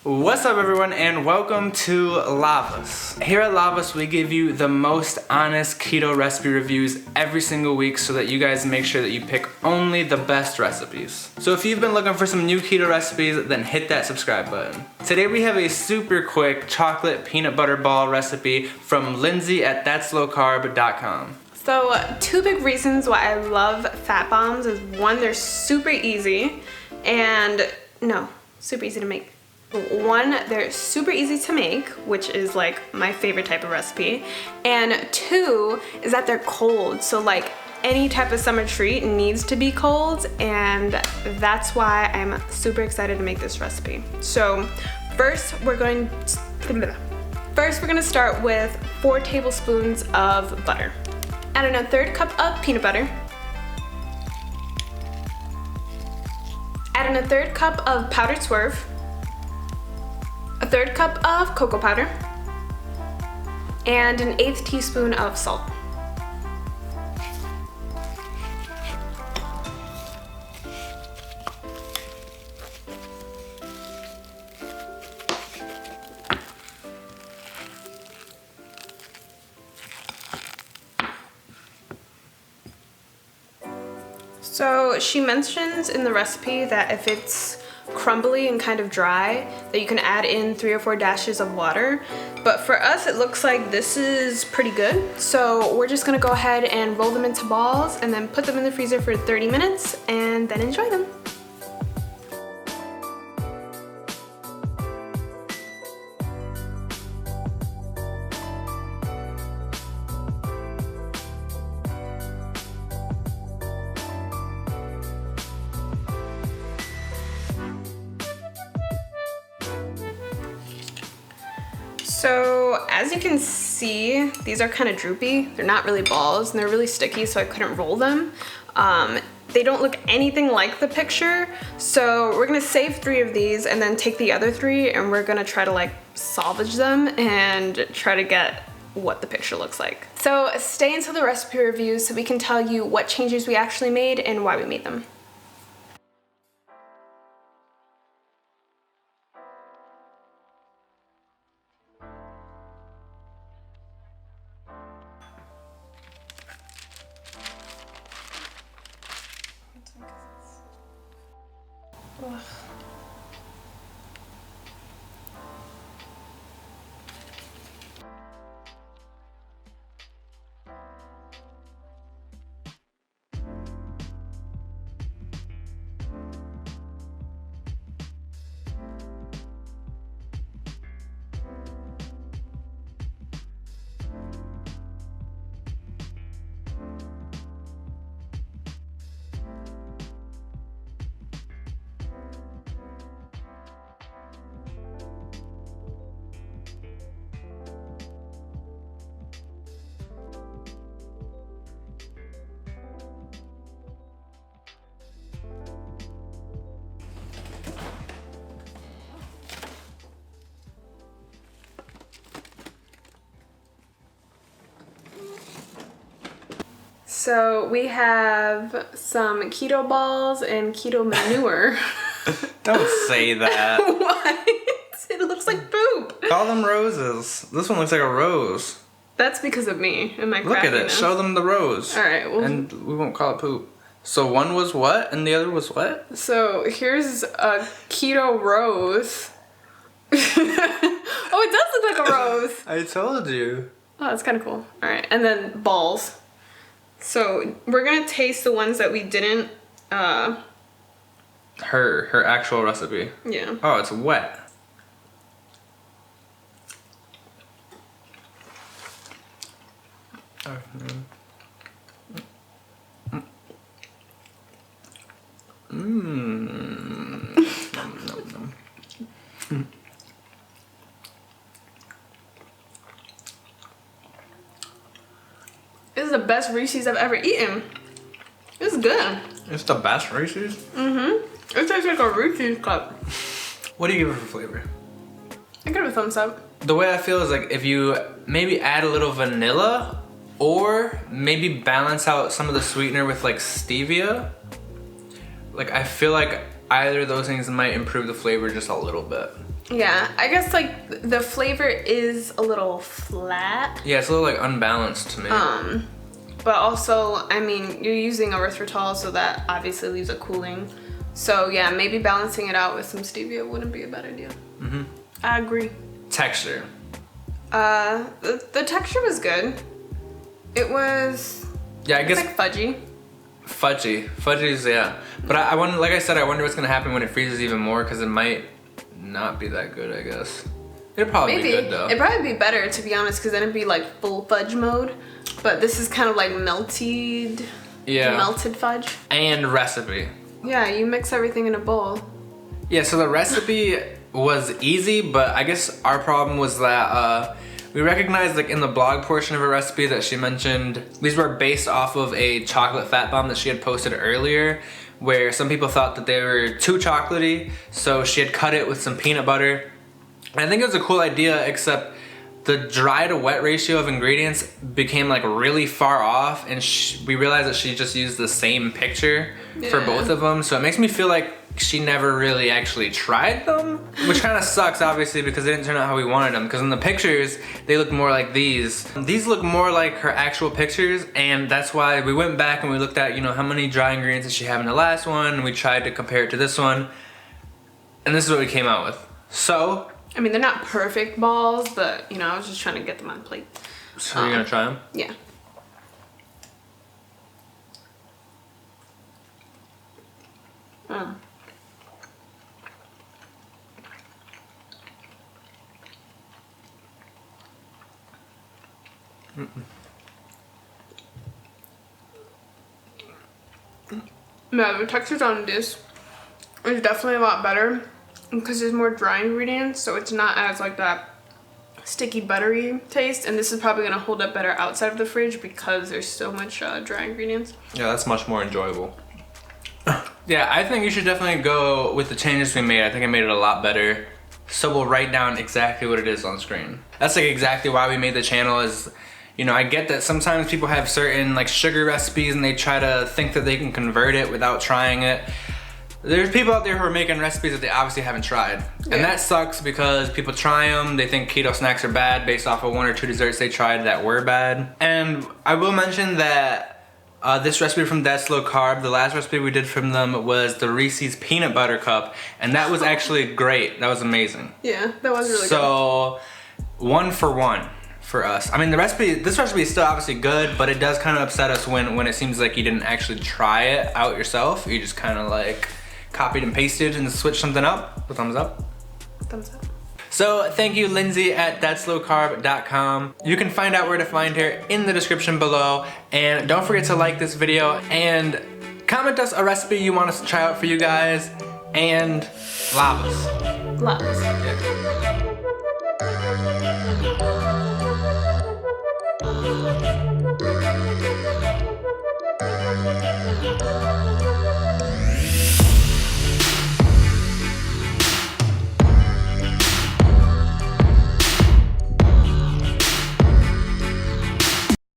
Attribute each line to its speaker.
Speaker 1: What's up everyone and welcome to LahvUs. Here at LahvUs we give you the most honest keto recipe reviews every single week so that you guys make sure that you pick only the best recipes. So if you've been looking for some new keto recipes, then hit that subscribe button. Today we have a super quick chocolate peanut butter ball recipe from Lindsay at that'slowcarb.com.
Speaker 2: So two big reasons why I love fat bombs is one, they're super easy super easy to make. One, they're super easy to make, which is like my favorite type of recipe. And two, is that they're cold. So like any type of summer treat needs to be cold, and that's why I'm super excited to make this recipe. So first we're going to start with 4 tablespoons of butter. Add in a 1/3 cup of peanut butter. Add in a 1/3 cup of powdered swerve. A 1/3 cup of cocoa powder, and an 1/8 teaspoon of salt. So she mentions in the recipe that if it's crumbly and kind of dry, that you can add in 3 or 4 dashes of water. But for us, it looks like this is pretty good. So we're just gonna go ahead and roll them into balls and then put them in the freezer for 30 minutes and then enjoy them. So as you can see, these are kind of droopy. They're not really balls and they're really sticky, so I couldn't roll them. They don't look anything like the picture. So we're gonna save 3 of these and then take the other 3 and we're gonna try to like salvage them and try to get what the picture looks like. So stay until the recipe review so we can tell you what changes we actually made and why we made them. Ugh. So we have some keto balls and keto manure.
Speaker 1: Don't say that.
Speaker 2: What? It looks like poop.
Speaker 1: Call them roses. This one looks like a rose.
Speaker 2: That's because of me and my craftiness.
Speaker 1: Look at it. Show them the rose.
Speaker 2: All right. Well,
Speaker 1: and we won't call it poop. So one was what and the other was what?
Speaker 2: So here's a keto rose. Oh, it does look like a rose.
Speaker 1: I told you.
Speaker 2: Oh, that's kind of cool. All right, and then balls. So we're gonna taste the ones that we didn't.
Speaker 1: Her actual recipe.
Speaker 2: Yeah.
Speaker 1: Oh, it's wet.
Speaker 2: This is the best Reese's I've ever eaten. It's good.
Speaker 1: It's the best Reese's?
Speaker 2: Mm-hmm. It tastes like a Reese's cup.
Speaker 1: What do you give it for flavor?
Speaker 2: I give it a thumbs up.
Speaker 1: The way I feel is like if you maybe add a little vanilla or maybe balance out some of the sweetener with like stevia. Like I feel like either of those things might improve the flavor just a little bit.
Speaker 2: Yeah, I guess like the flavor is a little flat.
Speaker 1: Yeah, it's a little like unbalanced to me.
Speaker 2: But also, I mean, you're using erythritol, so that obviously leaves a cooling. So yeah, maybe balancing it out with some stevia wouldn't be a bad idea. I agree.
Speaker 1: Texture.
Speaker 2: The texture was good. It was.
Speaker 1: Yeah, I guess
Speaker 2: like fudgy.
Speaker 1: Fudgy's, yeah. But I wonder, like I said, I wonder what's gonna happen when it freezes even more, because it might not be that good, I guess. It'd probably be good though.
Speaker 2: It'd probably be better, to be honest, because then it'd be like full fudge mode. But this is kind of like melted fudge.
Speaker 1: And recipe.
Speaker 2: Yeah, you mix everything in a bowl.
Speaker 1: Yeah, so the recipe was easy, but I guess our problem was that we recognized, like in the blog portion of a recipe that she mentioned, these were based off of a chocolate fat bomb that she had posted earlier, where some people thought that they were too chocolatey, so she had cut it with some peanut butter. And I think it was a cool idea, except the dry to wet ratio of ingredients became like really far off, and we realized that she just used the same picture for both of them, so it makes me feel like she never really actually tried them, which kind of sucks obviously because they didn't turn out how we wanted them, because in the pictures they look more like these. These look more like her actual pictures, and that's why we went back and we looked at, you know, how many dry ingredients did she have in the last one, and we tried to compare it to this one, and this is what we came out with. So
Speaker 2: I mean, they're not perfect balls, but you know, I was just trying to get them on plate.
Speaker 1: So you're gonna try them?
Speaker 2: Yeah. Yeah, the textures on this is definitely a lot better because there's more dry ingredients, so it's not as like that sticky buttery taste, and this is probably gonna hold up better outside of the fridge because there's so much dry ingredients.
Speaker 1: Yeah, that's much more enjoyable. Yeah, I think you should definitely go with the changes we made. I think I made it a lot better. So we'll write down exactly what it is on screen. That's like exactly why we made the channel is, you know, I get that sometimes people have certain like sugar recipes and they try to think that they can convert it without trying it. There's people out there who are making recipes that they obviously haven't tried. And that sucks because people try them, they think keto snacks are bad based off of 1 or 2 desserts they tried that were bad. And I will mention that this recipe from That's Low Carb, the last recipe we did from them was the Reese's Peanut Butter Cup, and that was actually great. That was amazing.
Speaker 2: Yeah, that was really good.
Speaker 1: So, 1 for 1 for us. I mean, this recipe is still obviously good, but it does kind of upset us when it seems like you didn't actually try it out yourself. You just kind of like copied and pasted and switched something up. A thumbs up.
Speaker 2: Thumbs up.
Speaker 1: So thank you, Lindsay at thatslowcarb.com. You can find out where to find her in the description below. And don't forget to like this video and comment us a recipe you want us to try out for you guys. And LahvUs.
Speaker 2: LahvUs.